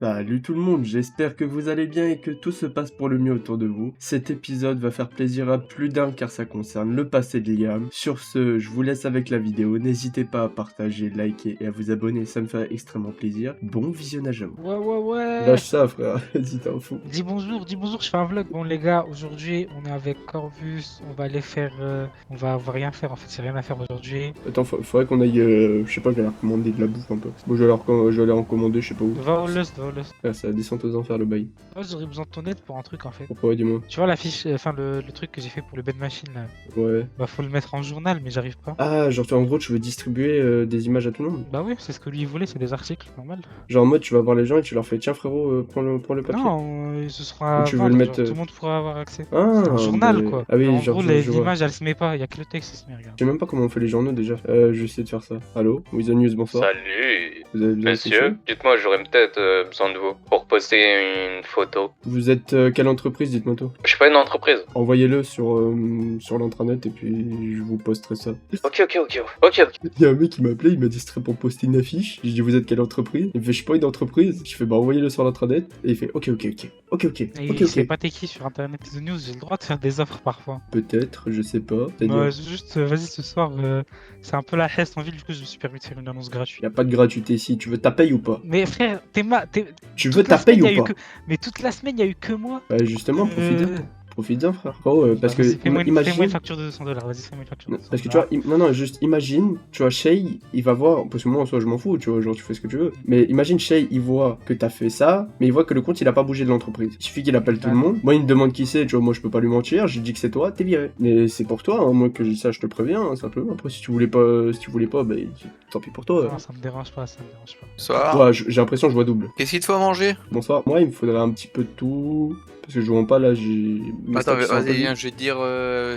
Salut tout le monde, j'espère que vous allez bien et que tout se passe pour le mieux autour de vous. Cet épisode va faire plaisir à plus d'un car ça concerne le passé de Liam. Sur ce, je vous laisse avec la vidéo, n'hésitez pas à partager, liker et à vous abonner, ça me fait extrêmement plaisir. Bon visionnage à vous. Ouais. Lâche ça frère, dis t'en fous. Dis bonjour, je fais un vlog. Bon les gars, aujourd'hui on est avec Corvus, on va aller faire... on va rien faire en fait, c'est rien à faire aujourd'hui. Attends, faudrait qu'on aille, je sais pas, je vais leur commander de la bouffe un peu. Bon, je vais leur en commander, je sais pas où. Va au Lust. Ah, c'est la descente aux enfers le bail. Moi j'aurais besoin de ton aide pour un truc en fait. Pourquoi, dis-moi. Tu vois l'affiche, enfin le truc que j'ai fait pour le bed machine là. Ouais. Bah faut le mettre en journal mais j'arrive pas. Ah, genre en gros tu veux distribuer des images à tout le monde. Bah oui, c'est ce que lui il voulait, c'est des articles, normal. Genre en mode tu vas voir les gens et tu leur fais tiens frérot, prends le papier. Non, ce sera... Ou tu veux le mettre, tout le monde pourra avoir accès. Ah, C'est un journal mais- quoi. Ah oui, En genre, gros je vois. l'image elle se met pas, il y a que le texte qui se met, regarde. Je sais même pas comment on fait les journaux déjà. Je vais essayer de faire ça. Allô, With the News, bonsoir. Salut, Vous avez besoin de quelque monsieur. chose Dites-moi, j'aurais peut-être besoin de vous pour poster une photo. Vous êtes quelle entreprise, dites-moi tout. Je suis pas une entreprise. Envoyez-le sur l'intranet et puis je vous posterai ça. Ok. Il y a un mec qui m'a appelé, il m'a dit ce serait pour poster une affiche. J'ai dit vous êtes quelle entreprise? Il me fait je suis pas une entreprise. Je fais bah envoyez-le sur l'intranet et il fait ok. Et c'est pas t'es qui sur internet The News, j'ai le droit de faire des offres parfois. Peut-être, je sais pas. C'est-à-dire, Bah, juste, vas-y ce soir, c'est un peu la heste en ville, du coup je me suis permis de faire une annonce gratuite. y a pas de gratuité ici. Tu veux ta paye ou pas? Mais frère, Tu veux toute la ta paye semaine, y a ou eu pas? Mais toute la semaine, il y a eu que moi. Bah justement, profite-en frère. Oh, parce que Vas-y, fais-moi une imagine. facture de 200$, vas-y, fais-moi une facture de 200$. Parce que tu vois, non, juste imagine, tu vois, Shay, il va voir, parce que moi en soi je m'en fous, tu vois, genre tu fais ce que tu veux. Mais imagine Shay, il voit que t'as fait ça, mais il voit que le compte il a pas bougé de l'entreprise. Il suffit qu'il appelle tout le monde. Moi il me demande qui c'est, tu vois, moi je peux pas lui mentir, j'ai dit que c'est toi, t'es viré. Mais c'est pour toi, hein, moi que je dis ça, je te préviens, hein, simplement. Après si tu voulais pas, bah tant pis pour toi. Non, ça me dérange pas. Soir. Ouais, j'ai l'impression que je vois double. Qu'est-ce qu'il te faut à manger? Bonsoir. Moi il me faudrait un petit peu de tout. Parce que je vois pas là, j'ai. mes Attends, stocks sont un peu vas-y, vides. viens, je vais te dire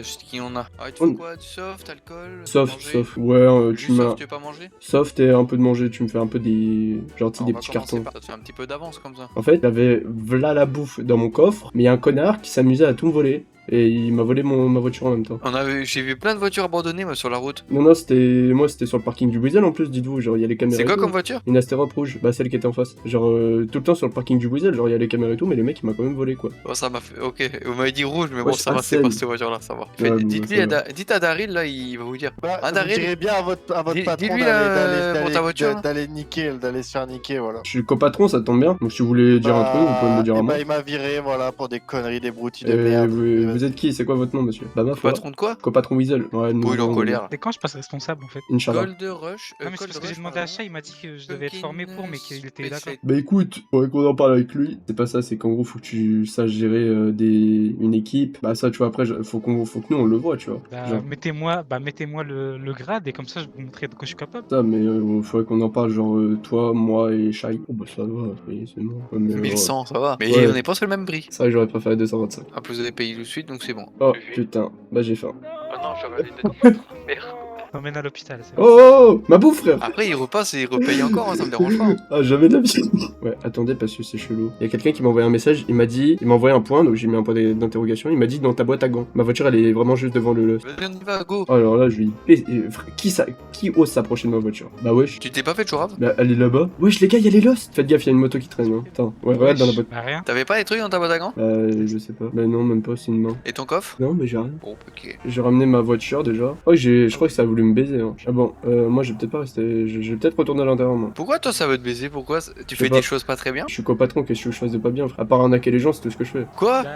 qui on a. Ah, tu On- veux quoi? Du soft, alcool? Soft, manger? soft. Ouais, tu Juste m'as. soft, tu veux pas manger? Soft et un peu de manger, tu me fais un peu des. Genre, tu sais, Alors, des on va petits commencer cartons. par... Ça te fait un petit peu d'avance comme ça. En fait, j'avais v'là la bouffe dans mon coffre, mais il y a un connard qui s'amusait à tout me voler. Et il m'a volé ma voiture en même temps. J'ai vu plein de voitures abandonnées moi, sur la route. Non, c'était sur le parking du Weasel en plus, dites-vous. Genre, il y a les caméras. C'est et quoi tout. comme voiture? Une Asterope rouge, bah celle qui était en face. Genre, tout le temps sur le parking du Weasel, genre, il y a les caméras et tout, mais le mec il m'a quand même volé quoi. Bon, ça m'a fait. Ok, vous m'avez dit rouge, mais Ouais, bon, ça va, c'est celle. pas cette voiture-là, ça va. Ouais, bon, Dites-lui ça va. dites à Daryl, là, il va vous dire. Bah, Ah, vous Daryl, direz bien à votre patron dis-lui, d'aller pour ta voiture. d'aller se faire niquer, voilà. Je suis copatron, ça tombe bien. Donc, si vous voulez dire un truc, vous pouvez me le dire à moi. Bah, il m'a viré, voilà, pour des conneries, des broutilles de Et merde. vous êtes qui? C'est quoi votre nom, monsieur? Bah, ma foi. Patron de quoi? Copatron Weasel. Ouais, Oh, il est en colère. C'est quand je passe responsable en fait? Inch'Allah. Gold Rush. Non mais c'est parce que j'ai demandé à Chat, il m'a dit que je devais être formé pour, mais qu'il était d'accord. Bah écoute, faudrait qu'on en parle avec lui. C'est pas ça, c'est qu'en gros faut que tu saches gérer une équipe. Bah ça tu vois après faut que nous on le voit tu vois. Bah, Genre, mettez-moi le grade et comme ça je vous montrerai de quoi je suis capable. ça mais faudrait qu'on en parle genre toi, moi et Shai. Oh bah ça va, oui, c'est bon. Ouais, mais, 1100, ça va. Mais Ouais. on est pas sur le même prix. C'est vrai que j'aurais préféré 225. En plus, vous avez payé tout de suite, donc c'est bon. Oh putain, bah j'ai faim. Ah non, je valide. Merde. T'emmènes à l'hôpital, c'est Oh, ma bouffe frère. Après, il repasse et il repaye encore, hein, ça me dérange pas. Ah jamais de la vie. Ouais, attendez parce que c'est chelou. Il y a quelqu'un qui m'a envoyé un message, il m'a envoyé un point, donc j'ai mis un point d'interrogation, il m'a dit dans ta boîte à gants. Ma voiture elle est vraiment juste devant le Lost. Vas-y, on y va, go. Alors là je lui qui ose s'approcher de ma voiture? Bah wesh. Tu t'es pas fait de chourave? Bah elle est là-bas. Wesh les gars, il y a les Lost. Faites gaffe, il y a une moto qui traîne. Hein. Attends, ouais, regarde dans la boîte. Bah rien. T'avais pas des trucs dans ta boîte à gants? Je sais pas. Bah non, même pas, c'est une main. Et ton coffre? Non, mais j'ai rien. Bon, ok. J'ai ramené ma voiture déjà. Oh, je crois que ça a voulu me baiser. Hein. Ah bon, moi je vais peut-être pas rester. Je vais peut-être retourner à l'intérieur moi. Pourquoi toi ça veut te baiser? Pourquoi tu fais pas. des choses pas très bien? Je suis copatron, qu'est-ce que je fasse de pas bien, frère? À part arnaquer les gens, c'est tout ce que je fais. Quoi? Bah,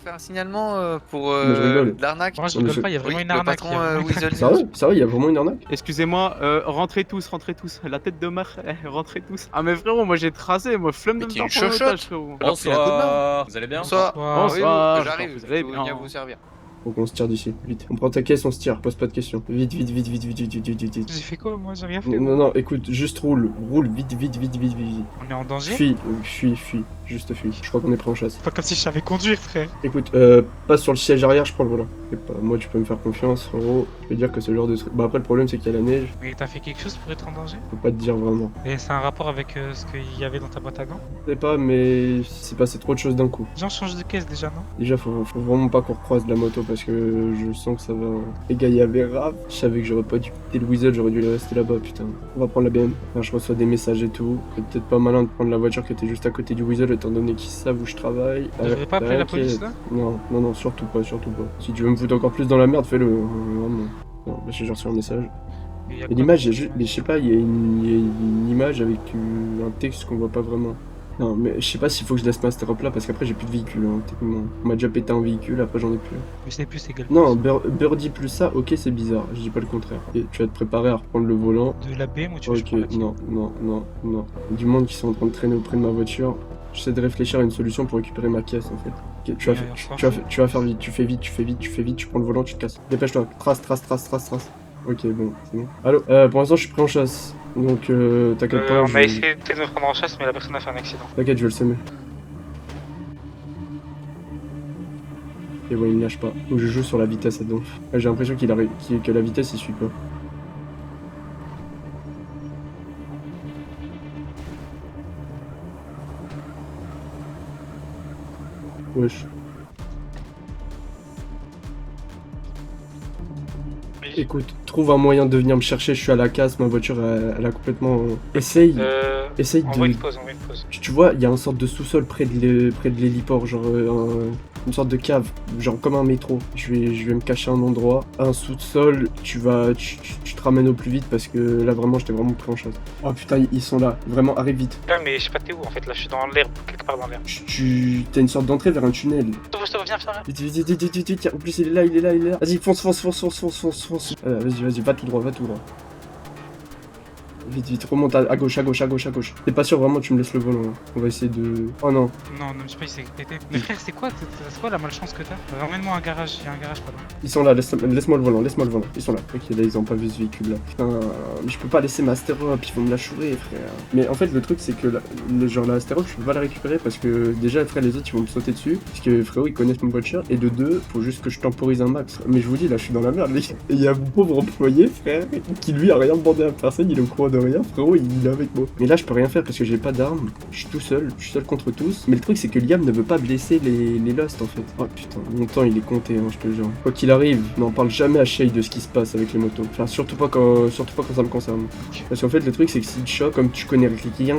Faire un signalement pour Mais je rigole. de l'arnaque? moi je Non, mais rigole pas, il y a vraiment Oui, une le arnaque. patron il y a vraiment une Weasel. Sérieux, il y a vraiment une arnaque? Excusez-moi, rentrez tous. La tête de mar, rentrez tous. Ah mais frérot, moi j'ai tracé, moi flemme de Mais me t'es faire une prendre en chochotte. otage, frérot. Alors, pris un coup de main. Bonsoir, vous allez bien? Bonsoir. Bonsoir. Oui, Bonsoir, j'arrive, vous je allez vais bien. venir vous servir. Faut qu'on se tire d'ici, vite. On prend ta caisse, on se tire, pose pas de questions. Vite. J'ai fait quoi moi? J'ai rien fait. Non, écoute, juste roule, vite. On est en danger? Fuis, juste fuis. Je crois qu'on est prêt en chasse. Pas comme si je savais conduire, frère. Écoute, passe sur le siège arrière, je prends le volant. Moi, tu peux me faire confiance, frérot. Je peux dire que c'est le genre de truc. Bah, après, le problème, c'est qu'il y a la neige. Mais t'as fait quelque chose pour être en danger? Je peux pas te dire vraiment. Et c'est un rapport avec ce qu'il y avait dans ta boîte à gants? Je sais pas, mais c'est passé trop de choses d'un coup. J'en change de caisse déjà, non? Déjà, faut vraiment pas qu'on recroise de la moto parce que je sens que ça va égayer avec rap. Je savais que j'aurais pas dû quitter le Weasel, j'aurais dû rester là-bas, putain. On va prendre la BM. Là, je reçois des messages et tout. C'est peut-être pas malin de prendre la voiture qui était juste à côté du Weasel, étant donné qu'ils savent où je travaille. Je devrais pas appeler la police là? Non, non, non, surtout pas, surtout pas. Si tu veux me foutre encore plus dans la merde, fais-le. Vraiment. Non, bah, j'ai reçu un message. Il y a Et quoi l'image, comme mais je sais pas, il y a une image avec un texte qu'on voit pas vraiment. Non, mais je sais pas s'il faut que je laisse ma stéréop là parce qu'après j'ai plus de véhicule, hein, techniquement. On m'a déjà pété un véhicule, après j'en ai plus. Mais ce n'est plus égal. Non, Birdie plus ça, ok, c'est bizarre, je dis pas le contraire. Et tu vas te préparer à reprendre le volant. De la BM ou tu veux que je Ok, prenne la tienne? non, non, non, non. Du monde qui sont en train de traîner auprès de ma voiture. J'essaie de réfléchir à une solution pour récupérer ma caisse en fait. Ok, tu vas faire vite, tu fais vite, tu prends le volant, tu te casses. Dépêche-toi, trace. Ok, bon, c'est bon. Allô, pour l'instant je suis pris en chasse, donc t'inquiète pas. On a essayé de me prendre en chasse, mais la personne a fait un accident. T'inquiète, je vais le semer. Et ouais, il ne lâche pas. Donc je joue sur la vitesse à donf. J'ai l'impression que la vitesse il suit pas. Wesh. Écoute, trouve un moyen de venir me chercher, je suis à la casse, ma voiture elle a complètement... Essaye Envoie de... une pause. Tu vois, il y a une sorte de sous-sol près de l'héliport, genre une sorte de cave, genre comme un métro. Je vais me cacher à un endroit, un sous-sol, tu te ramènes au plus vite parce que là vraiment j'étais vraiment pris en chasse. Oh putain, ils sont là, vraiment arrive vite. Là, mais je sais pas t'es où en fait, là je suis dans l'herbe, quelque part dans l'herbe. T'as une sorte d'entrée vers un tunnel. Je te reviens, Vite, en plus il est là. Vas-y, fonce. Vas-y, va tout droit. Vite, remonte à gauche. T'es pas sûr vraiment, tu me laisses le volant. Hein. On va essayer de... Oh non. Non, je sais pas, il s'est pété. Mais frère, c'est quoi la malchance que t'as? Ramène-moi un garage, il y a un garage pas loin. Ils sont là, laisse-moi le volant. Ils sont là. Ok, là, ils ont pas vu ce véhicule là. Putain, mais je peux pas laisser ma stéréop, ils vont me la chourer, frère. Mais en fait, le truc, c'est que la stéréop, je peux pas la récupérer parce que déjà, frère, les autres, ils vont me sauter dessus. Parce que, frérot, ils connaissent mon voiture. Et de deux, faut juste que je temporise un max. Mais je vous dis, là, je suis dans la merde. Et il y a mon pauvre employé, frère, qui lui a rien demandé à personne, il est au courant de rien, frérot, il est avec moi. Mais là, je peux rien faire parce que j'ai pas d'armes. Je suis tout seul, je suis seul contre tous. Mais le truc, c'est que Liam ne veut pas blesser les Lost en fait. Oh putain, mon temps il est compté, hein, je te jure. Quoi qu'il arrive, n'en parle jamais à Shay de ce qui se passe avec les motos. Enfin, surtout pas quand ça me concerne. Parce qu'en fait, le truc, c'est que si tu choques, comme tu connais rien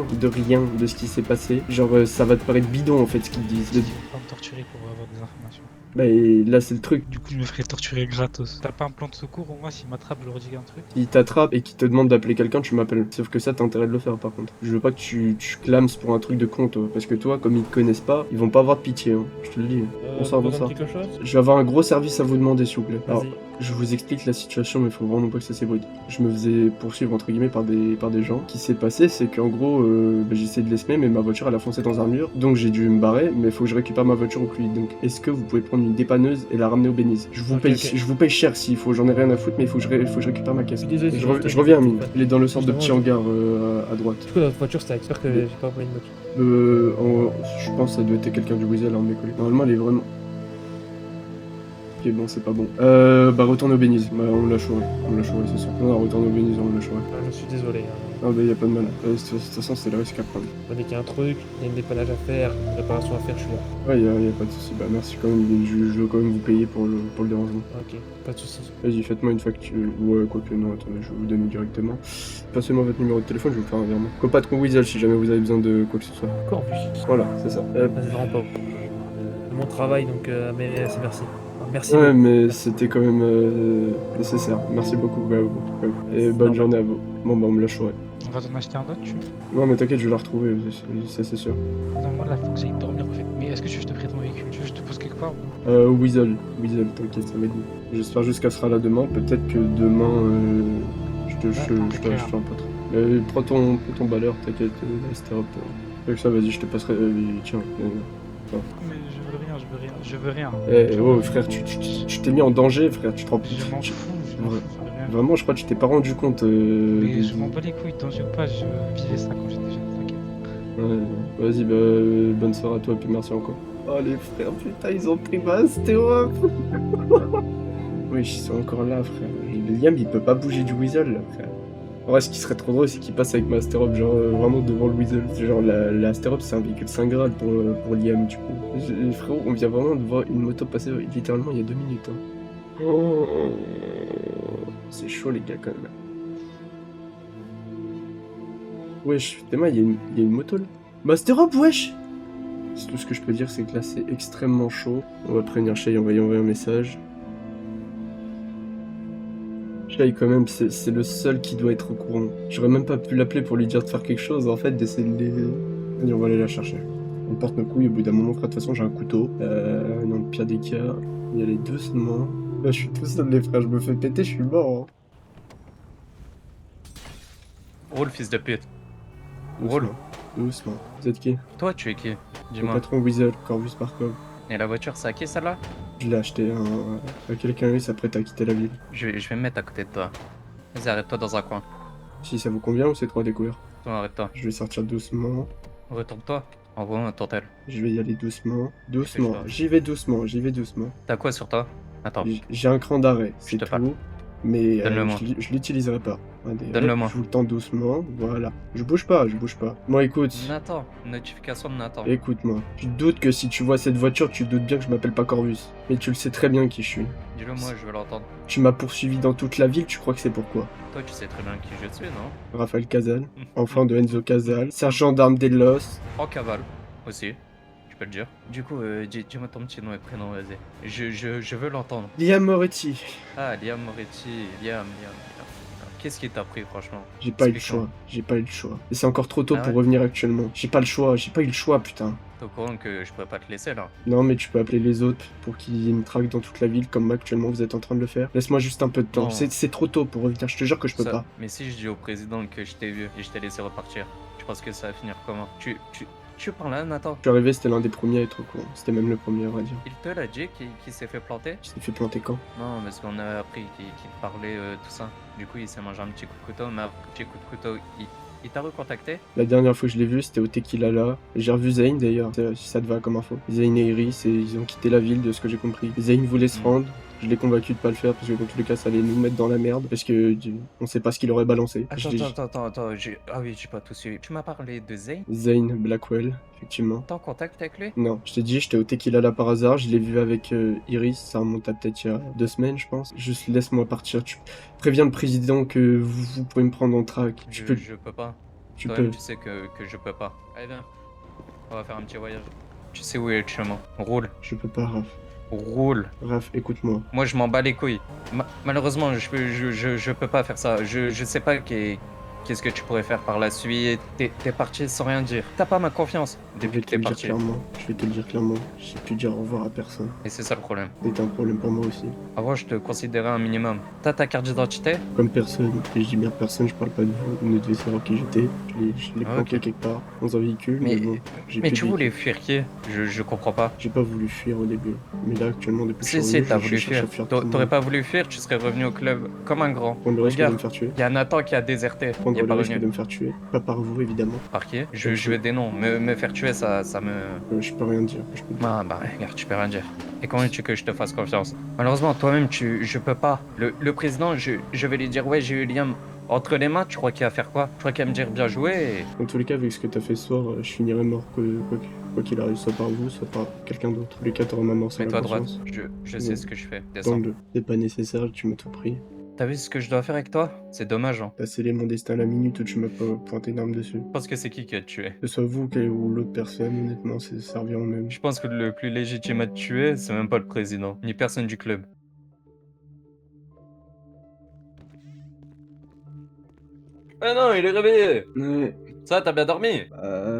de ce qui s'est passé, genre ça va te paraître bidon en fait ce qu'ils disent. Tu vas pas me torturer pour avoir des informations. Bah, et là, c'est le truc. Du coup, je me ferais torturer gratos. T'as pas un plan de secours au moins s'il m'attrape, je leur dis un truc? S'il t'attrape et qu'il te demande d'appeler quelqu'un, tu m'appelles. Sauf que ça, t'as intérêt de le faire par contre. Je veux pas que tu clames pour un truc de con, toi. Parce que toi, comme ils te connaissent pas, ils vont pas avoir de pitié, hein. Je te le dis. Bonsoir. Quelque chose Je vais avoir un gros service à vous demander, s'il vous plaît. Alors, Vas-y. je vous explique la situation, mais faut vraiment pas que ça s'ébruite. Je me faisais poursuivre entre guillemets par des gens. Ce qui s'est passé, c'est qu'en gros, j'ai essayé de les semer, mais ma voiture elle a foncé dans un mur, donc j'ai dû me barrer. Mais faut que je récupère ma voiture au plus vite. Donc, est-ce que vous pouvez prendre une dépanneuse et la ramener au Beniz? Je vous paye cher s'il faut. J'en ai rien à foutre, mais il faut que je récupère ma caisse. Désolé, Je reviens, Amine. Il est dans le centre de petit hangar à droite. Du coup, notre voiture, c'est j'espère que j'ai pas envoyé une moto. Je pense que ça doit être quelqu'un du Weasel, un de mes collègues. Normalement, elle est vraiment. Ok, bon, c'est pas bon. Bah, retourne au Beniz. Bah, on l'a chouré, c'est sûr. Non, retourne au Beniz, on l'a chouré. Je suis désolé. Hein. Ah, bah, y'a pas de mal. De toute façon, c'est le risque à prendre. Dès qu'il y a un truc, il y a une dépannage à faire, une réparation à faire, je suis là. Ouais, y'a pas de soucis. Bah, merci quand même. Je veux quand même vous payer pour le dérangement. Ok, pas de soucis. Vas-y, faites-moi une facture. Ouais, quoique, non, attendez, je vais vous donner directement. Passez-moi votre numéro de téléphone, je vais vous faire un virement. Patron Weasel si jamais vous avez besoin de quoi que ce soit. Encore en plus. Voilà, c'est ça. C'est vraiment pas mon travail, donc mais c'est merci. Merci. Ouais, mais c'était quand même nécessaire. Merci beaucoup. Ouais. Et bonne journée à vous. Bon, bah, on me l'a chouré. On va t'en acheter un autre, tu veux? Non, mais t'inquiète, je vais la retrouver, ça c'est sûr. Non, moi là, faut que j'aille dormir en fait. Mais est-ce que tu veux que je te prête mon véhicule? Tu veux que je te pose quelque part? Weasel, t'inquiète, ça m'aide. J'espère juste qu'elle sera là demain. Peut-être que demain, je te pote. Prends ton baleur, t'inquiète, stop. Avec ça, vas-y, je te passerai. Tiens. Mais je veux rien. Oh frère, tu t'es mis en danger, frère, tu te rends Je m'en fous, je veux rien. Vraiment, je crois que tu t'es pas rendu compte. Mais je m'en bats les couilles, danger ou pas, je vivais ça quand j'étais jeune, t'inquiète. Ouais, vas-y, bah, bonne soirée à toi, puis merci encore. Oh les frères, putain, ils ont pris ma stéréop. Oui, ils sont encore là, frère. Liam, il peut pas bouger du Weasel, là, frère. En vrai, ce qui serait trop drôle, c'est qu'il passe avec Master Up, genre vraiment devant le Weasel. Genre, la Master Up, c'est un véhicule Saint Graal pour Liam, du coup. Frérot, on vient vraiment de voir une moto passer littéralement il y a 2 minutes. Hein. Oh. C'est chaud, les gars, quand même. Wesh, Théma, il y a une moto là. Master Up, wesh! C'est tout ce que je peux dire, c'est que là, c'est extrêmement chaud. On va prévenir Shay, on va y envoyer un message. Shay, quand même, c'est le seul qui doit être au courant. J'aurais même pas pu l'appeler pour lui dire de faire quelque chose, en fait, d'essayer de les... Allez, on va aller la chercher. On porte nos couilles, au bout d'un moment, frère, de toute façon, j'ai un couteau. Dans le pire des cas, il y a les doucement. Là, je suis tout seul, les frères, je me fais péter, je suis mort. Hein. Roule, fils de pute. Roule. Doucement. Vous êtes qui? Toi, tu es qui? Le Dis-moi. patron Weasel, Corvus Markov. Et la voiture, c'est à qui celle-là? Je l'ai acheté à quelqu'un, il s'apprête à quitter la ville. Je vais me mettre à côté de toi. Vas-y, arrête-toi dans un coin. Si ça vous convient ou c'est trop à découvrir? Toi, arrête-toi. Je vais sortir doucement. Retourne-toi. Envoie-moi un tourtel. Je vais y aller doucement. Doucement. Fais-le. J'y vais doucement. T'as quoi sur toi? Attends. J'ai un cran d'arrêt, c'est te tout. parle. Mais Donne-le-moi. je l'utiliserai pas. Regardez, Donne-le-moi. Je vous le tends doucement. Voilà. Je bouge pas. Bon, écoute. Nathan. Notification de Nathan. Écoute-moi. Tu te doutes que si tu vois cette voiture, tu te doutes bien que je m'appelle pas Corvus. Mais tu le sais très bien qui je suis. Dis-le moi, je veux l'entendre. Tu m'as poursuivi dans toute la ville, tu crois que c'est pourquoi? Toi, tu sais très bien qui je suis, non? Raphaël Casal, enfant de Enzo Casal, sergent d'armes d'Elos. En cavale. Aussi. Je peux le dire. Du coup, dis-moi ton petit nom et prénom, vas-y. Je veux l'entendre. Liam Moretti. Ah, Liam Moretti. Liam. Qu'est-ce qui t'a pris, franchement? J'ai pas eu le Explique-moi. choix. J'ai pas eu le choix. Et c'est encore trop tôt Ah pour ouais revenir actuellement. J'ai pas le choix. J'ai pas eu le choix, putain. T'es au courant que je pourrais pas te laisser, là? Non, mais tu peux appeler les autres pour qu'ils me traquent dans toute la ville comme actuellement vous êtes en train de le faire. Laisse-moi juste un peu de temps. Non. C'est trop tôt pour revenir. Je te jure que je peux Ça- pas. Mais si je dis au président que je t'ai vu et je t'ai laissé repartir, tu penses que ça va finir comment? Tu parles là, Nathan? Je suis arrivé, c'était l'un des premiers à être au courant. C'était même le premier, on va dire. Il te l'a dit qu'il s'est fait planter? Je t'ai fait planter quand? Non, parce qu'on a appris qu'il parlait tout ça. Du coup, il s'est mangé un petit coup de couteau, mais un petit coup de couteau, il t'a recontacté? La dernière fois que je l'ai vu, c'était au Tequila là. J'ai revu Zane d'ailleurs, si ça te va comme info. Zane et Iris, ils ont quitté la ville de ce que j'ai compris. Zane voulait se rendre. Je l'ai convaincu de pas le faire parce que dans tous les cas ça allait nous mettre dans la merde parce que on sait pas ce qu'il aurait balancé. Attends, ah oui, j'ai pas tout suivi. Tu m'as parlé de Zane? Zane Blackwell, effectivement. T'es en contact avec lui? Non, je t'ai dit, j'étais au Tequila là par hasard, je l'ai vu avec Iris, ça remonte à peut-être il y a 2 semaines je pense. Juste laisse-moi partir, tu préviens le président que vous pouvez me prendre en track. Je peux pas. Tu Toi-même, peux. tu sais que je peux pas. Allez, viens. On va faire un petit voyage. Tu sais où est le chemin. Roule. Je peux pas, Raph. Roule. Raph, écoute-moi. Moi, je m'en bats les couilles. Malheureusement, je peux pas faire ça. Je sais pas qu'est-ce que tu pourrais faire par la suite. T'es parti sans rien dire. T'as pas ma confiance depuis que t'es parti. Je vais te le dire clairement. J'ai pu dire au revoir à personne. Et c'est ça le problème. C'est un problème pour moi aussi. Avant, je te considérais un minimum. T'as ta carte d'identité? Comme personne, et je dis bien personne, je parle pas de vous. Vous ne devez savoir qui j'étais. Je l'ai Ah, planqué ok. quelque part, dans un véhicule. Mais- bon, j'ai Mais plus tu de voulais véhicule. fuir qui? Je comprends pas. J'ai pas voulu fuir au début. Mais là, actuellement, depuis que je Si, suis revenu, t'as je voulu cherche à fuir. tout le T'aurais monde. pas voulu fuir, tu serais revenu au club comme un grand. Prendre le risque de Regarde, me faire tuer. il y a Nathan qui a déserté. Il Prendre est le pas risque revenu. de me faire tuer. Pas par vous, évidemment. Par qui? Je veux des noms. Me faire tuer, ça me... Je peux rien dire. Je peux... Ah bah regarde, tu peux rien dire. Et comment veux-tu que je te fasse confiance? Malheureusement, toi-même, je peux pas. Le président, je vais lui dire, ouais, j'ai eu Liam entre les mains, tu crois qu'il va faire quoi? Tu crois qu'il va me dire bien joué et... Dans tous les cas, avec ce que t'as fait ce soir, je finirai mort quoi qu'il arrive, soit par vous, soit par quelqu'un d'autre. Dans tous les cas, t'auras ma mort sur la Mets-toi à droite, conscience. je sais ce que je fais. Descends. Tente-le. C'est pas nécessaire, tu m'as tout pris. T'as vu ce que je dois faire avec toi? C'est dommage, hein. T'as scellé mon destin à la minute où tu m'as pas pointé une arme dessus. Je pense que c'est qui a tué? Que ce soit vous ou l'autre personne, honnêtement, ça revient au même. Je pense que le plus légitime à te tuer, c'est même pas le président, ni personne du club. Ah non, il est réveillé! Ouais, Ça, t'as bien dormi?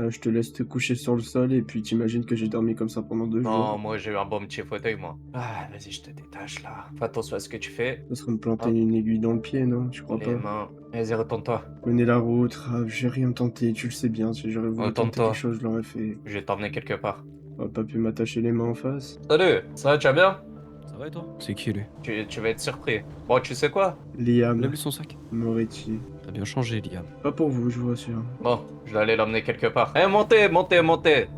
je te laisse te coucher sur le sol et puis t'imagines que j'ai dormi comme ça pendant 2 Non, jours. moi j'ai eu un bon petit fauteuil, moi. Ah, vas-y, je te détache là. Fais attention à ce que tu fais. Ça serait me planter Ah. une aiguille dans le pied, non? Tu crois Les pas? mains. Vas-y, retourne-toi. Menez la route, Raph, j'ai rien tenté, tu le sais bien. Si j'aurais voulu tenter Retourne-toi. quelque chose, je l'aurais fait. Je vais t'emmener quelque part. J'aurais pas pu m'attacher les mains en face. Salut, ça va, tu vas bien? Ça va et toi? C'est qui lui? Tu vas être surpris. Bon, tu sais quoi? Liam Lève-lui son sac. Moretti. T'as bien changé, Liam. Pas pour vous, je vous rassure. Bon, je vais aller l'emmener quelque part. Eh, montez.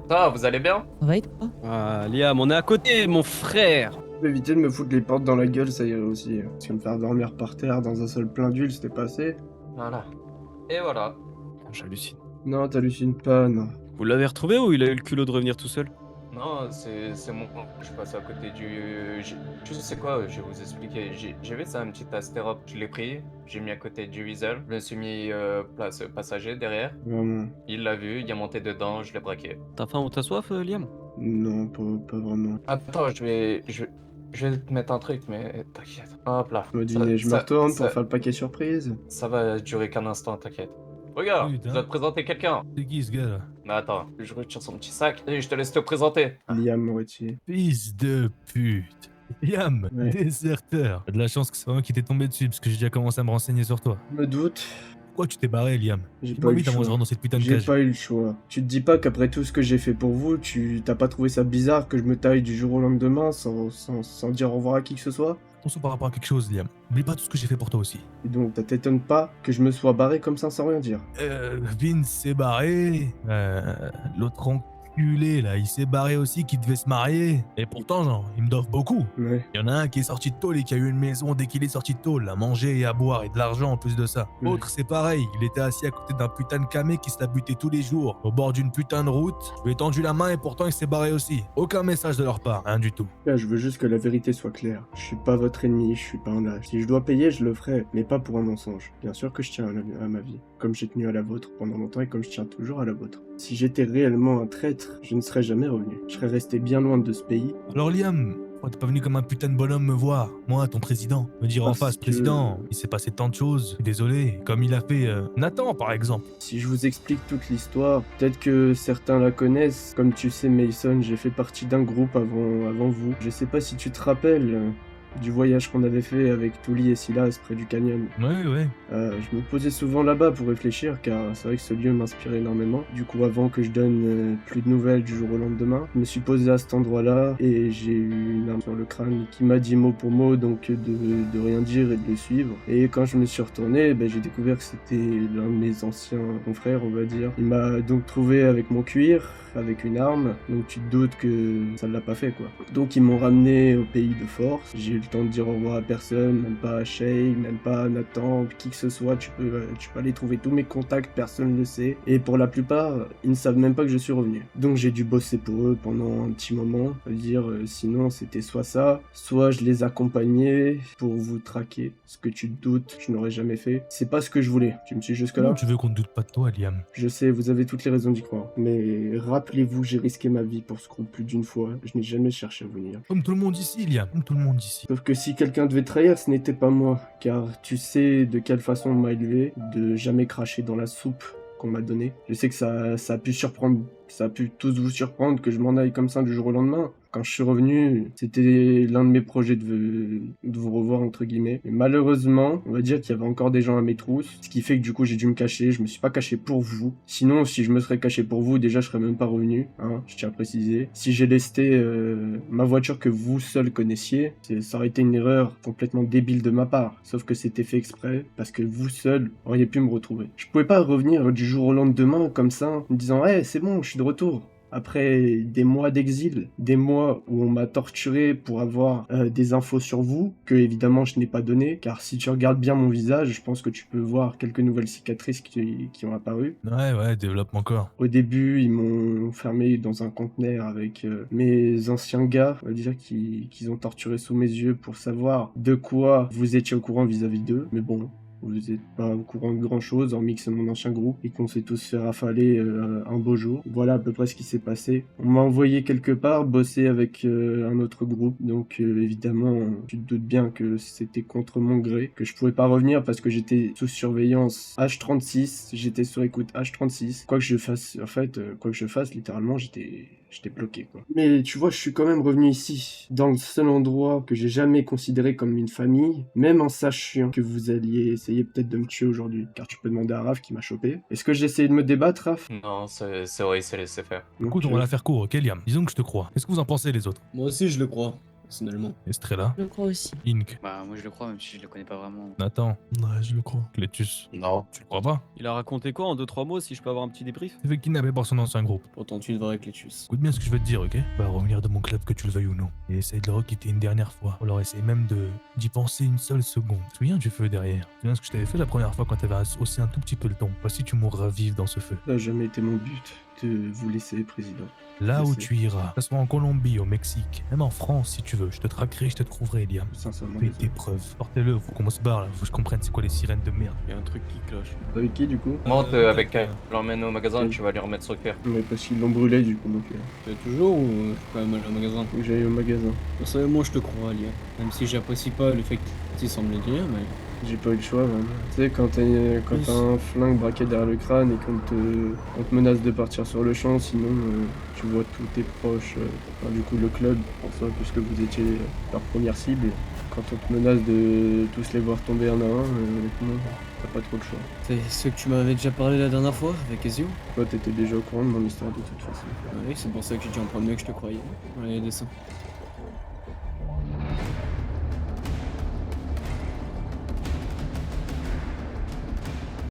Ça va, vous allez bien? Ça va et toi? Ah, Liam, on est à côté, mon frère! Éviter de me foutre les portes dans la gueule, ça irait aussi. Parce que me faire dormir par terre dans un seul plein d'huile, c'était pas assez. Voilà. Et voilà. J'hallucine. Non, t'hallucines pas, non. Vous l'avez retrouvé ou il a eu le culot de revenir tout seul? Non, c'est mon compte. Je passe à côté du. Tu sais quoi, je vais vous expliquer. J'ai vu ça, un petit astérope. Je l'ai pris, j'ai mis à côté du Weasel. Je me suis mis place passager derrière. Vraiment. Il l'a vu, il est monté dedans, je l'ai braqué. T'as faim ou t'as soif, Liam? Non, pas vraiment. Attends, je vais te mettre un truc, mais t'inquiète. Hop là. Je me dîner, je me Ça- retourne ça- pour faire le paquet surprise. Ça va durer qu'un instant, t'inquiète. Regarde, Putain. je dois te présenter quelqu'un. C'est qui ce gars là? Mais attends, je retire son petit sac et je te laisse te présenter. Liam Moretti. Fils de pute. Yam, Ouais. déserteur. T'as de la chance que c'est pas moi qui t'ai tombé dessus parce que j'ai déjà commencé à me renseigner sur toi. Je me doute. Pourquoi tu t'es barré, Liam? J'ai pas Dis-moi eu vite le avant que je choix. rentre dans cette putain de J'ai cage. pas eu le choix. Tu te dis pas qu'après tout ce que j'ai fait pour vous, tu t'as pas trouvé ça bizarre que je me taille du jour au lendemain sans dire au revoir à qui que ce soit? Attention par rapport à quelque chose, Liam. N'oublie pas tout ce que j'ai fait pour toi aussi. Et donc, ça t'étonne pas que je me sois barré comme ça sans rien dire? Vince s'est barré. L'autre enculé, là, il s'est barré aussi, qui devait se marier. Et pourtant, genre, il me doivent beaucoup. Ouais. Il y en a un qui est sorti de tôle et qui a eu une maison dès qu'il est sorti de tôle, à manger et à boire et de l'argent en plus de ça. Ouais. L'autre, c'est pareil, il était assis à côté d'un putain de camé qui se l'a buté tous les jours, au bord d'une putain de route. Je lui ai tendu la main et pourtant il s'est barré aussi. Aucun message de leur part, rien du tout. Là, je veux juste que la vérité soit claire. Je suis pas votre ennemi, je suis pas un lâche. Si je dois payer, je le ferai, mais pas pour un mensonge. Bien sûr que je tiens à ma vie, comme j'ai tenu à la vôtre pendant longtemps et comme je tiens toujours à la vôtre. Si j'étais réellement un traître, je ne serais jamais revenu. Je serais resté bien loin de ce pays. Alors Liam, pourquoi t'es pas venu comme un putain de bonhomme me voir, moi, ton président? Me dire en Parce face, que- président, il s'est passé tant de choses, je suis désolé, comme il a fait Nathan par exemple. Si je vous explique toute l'histoire, peut-être que certains la connaissent. Comme tu sais, Mason, j'ai fait partie d'un groupe avant vous. Je sais pas si tu te rappelles du voyage qu'on avait fait avec Tully et Silas près du canyon. Ouais. Je me posais souvent là-bas pour réfléchir, car c'est vrai que ce lieu m'inspirait énormément. Du coup, avant que je donne plus de nouvelles du jour au lendemain, je me suis posé à cet endroit-là et j'ai eu une arme sur le crâne qui m'a dit mot pour mot donc de rien dire et de le suivre. Et quand je me suis retourné, j'ai découvert que c'était l'un de mes anciens confrères, on va dire. Il m'a donc trouvé avec mon cuir, avec une arme, donc tu te doutes que ça ne l'a pas fait quoi. Donc ils m'ont ramené au pays de force. J'ai eu le temps de dire au revoir à personne, même pas à Shay, même pas à Nathan, qui que ce soit. Tu peux aller trouver tous mes contacts, personne ne le sait. Et pour la plupart, ils ne savent même pas que je suis revenu. Donc j'ai dû bosser pour eux pendant un petit moment. C'est-à-dire, sinon c'était soit ça, soit je les accompagnais pour vous traquer. Ce que tu te doutes, je n'aurais jamais fait. C'est pas ce que je voulais. Tu me suis jusque là? Comment tu veux qu'on ne doute pas de toi, Liam? Je sais, vous avez toutes les raisons d'y croire. Mais rappelez-vous, j'ai risqué ma vie pour ce groupe plus d'une fois. Je n'ai jamais cherché à venir. Comme tout le monde ici, Liam, comme tout le monde ici. Sauf que si quelqu'un devait trahir, ce n'était pas moi. Car tu sais de quelle façon on m'a élevé, de jamais cracher dans la soupe qu'on m'a donnée. Je sais que ça a pu surprendre, ça a pu tous vous surprendre que je m'en aille comme ça du jour au lendemain. Quand je suis revenu, c'était l'un de mes projets de vous revoir, entre guillemets. Mais malheureusement, on va dire qu'il y avait encore des gens à mes trousses, ce qui fait que du coup j'ai dû me cacher. Je me suis pas caché pour vous. Sinon, si je me serais caché pour vous, déjà je serais même pas revenu, hein, je tiens à préciser. Si j'ai lesté ma voiture que vous seul connaissiez, ça aurait été une erreur complètement débile de ma part. Sauf que c'était fait exprès, parce que vous seul auriez pu me retrouver. Je pouvais pas revenir du jour au lendemain comme ça, en me disant « Hey, c'est bon, je suis de retour ». Après des mois d'exil, des mois où on m'a torturé pour avoir des infos sur vous, que évidemment je n'ai pas donné, car si tu regardes bien mon visage, je pense que tu peux voir quelques nouvelles cicatrices qui ont apparu. Ouais, développe encore. Au début, ils m'ont enfermé dans un conteneur avec mes anciens gars, on va dire, qu'ils ont torturé sous mes yeux pour savoir de quoi vous étiez au courant vis-à-vis d'eux, mais bon... Vous n'êtes pas au courant de grand chose, hormis que c'est mon ancien groupe et qu'on s'est tous fait rafaler un beau jour. Voilà à peu près ce qui s'est passé. On m'a envoyé quelque part bosser avec un autre groupe, donc évidemment, tu te doutes bien que c'était contre mon gré, que je pouvais pas revenir parce que j'étais sous surveillance H36, j'étais sur écoute H36. Quoi que je fasse, littéralement, j'étais bloqué quoi. Mais tu vois, je suis quand même revenu ici, dans le seul endroit que j'ai jamais considéré comme une famille, même en sachant que vous alliez essayer peut-être de me tuer aujourd'hui, car tu peux demander à Raph qui m'a chopé. Est-ce que j'ai essayé de me débattre, Raph? Non, c'est vrai, c'est laissé faire. Écoute, on va la faire court, ok, Liam? Disons que je te crois. Qu'est-ce que vous en pensez, les autres? Moi aussi, je le crois. personnellement. Estrella, Je le crois aussi. Ink, Bah, moi je le crois, même si je le connais pas vraiment. Nathan, Ouais, je le crois. Clétus. Non. Tu le crois pas? Il a raconté quoi en 2-3 mots si je peux avoir un petit débrief? Il s'est fait kidnapper par son ancien groupe. Pourtant, tu devrais avec Clétus. Écoute bien ce que je veux te dire, ok? Va revenir de mon club que tu le veuilles ou non. Et essaye de le requitter une dernière fois. Ou alors essaye même d'y penser une seule seconde. Tu te souviens du feu derrière? Tu te souviens ce que je t'avais fait la première fois quand t'avais haussé un tout petit peu le ton? Voici, tu mourras vif dans ce feu. Ça n'a jamais été mon but de vous laisser, président. Là Je où sais. tu iras, que ce soit en Colombie, au Mexique, même en France si tu veux, je te traquerai, je te trouverai, Liam. Sincèrement, Fais désolé. tes preuves. Portez-le, faut qu'on se barre là, faut que je comprenne c'est quoi les sirènes de merde. Il y a un truc qui cloche. Avec qui, du coup? Monte avec ok. je l'emmène au magasin, tu vas lui remettre son cœur. Mais parce qu'ils l'ont brûlé, du coup, donc Tu es toujours ou je peux quand même aller au magasin? faut que j'aille au magasin. Personnellement, je te crois, Liam. Même si j'apprécie pas le fait que tu sembles le dire, mais. J'ai pas eu le choix, vraiment. Tu sais, quand t'as un flingue braqué derrière le crâne et on te menace de partir sur le champ, sinon tu vois tous tes proches, enfin, du coup le club, en soi, puisque vous étiez leur première cible, quand on te menace de tous les voir tomber un à un, honnêtement, t'as pas trop le choix. C'est ce que tu m'avais déjà parlé la dernière fois avec Ezio? Toi, t'étais déjà au courant de mon histoire de toute façon. Oui, c'est pour ça que j'ai dit en premier que je te croyais. Allez, descends.